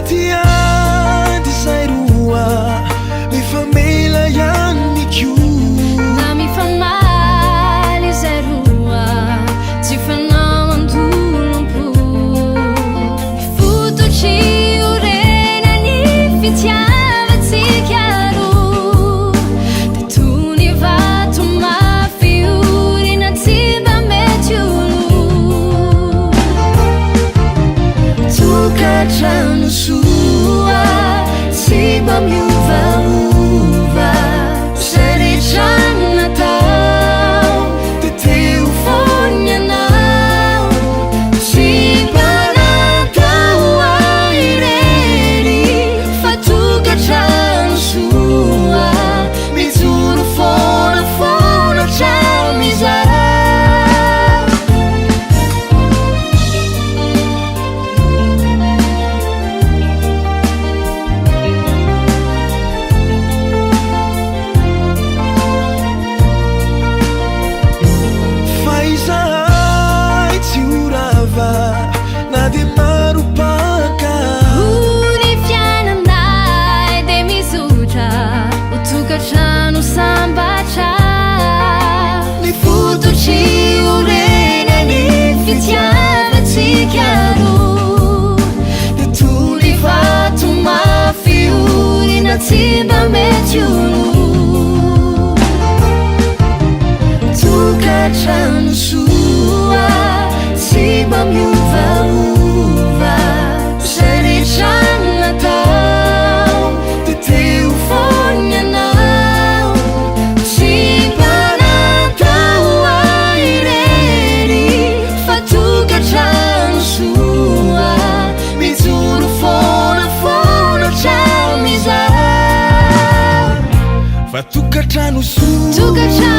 tiady zay roa mifamela ihany miko na mifamaly zay roa tsy fanao andolom-po fototsy orenany fitiavatsika roa de tony vato mafy orina tsy mba mety olo tokatrano soa tsy mba miovaova zay rehetra natao de teo foana ianao tsy mba natao airery fa tokatrano soa mijoro fonafoana hatramin'izao fa izahay tsy horava na de maro paka ony fiainanay de mizotra ho tokatrano sambatra ny fototsy orenany fitiavatsika roa de tony vato mafy orina tsy mba mety olo tokatrano soa tsy mba miovaova zay rehetra natao de teo foana ianao tsy mba natao airery fa tokatrano soa mijoro fonafoana hatramin'izao fa tokatrano soa tokatrano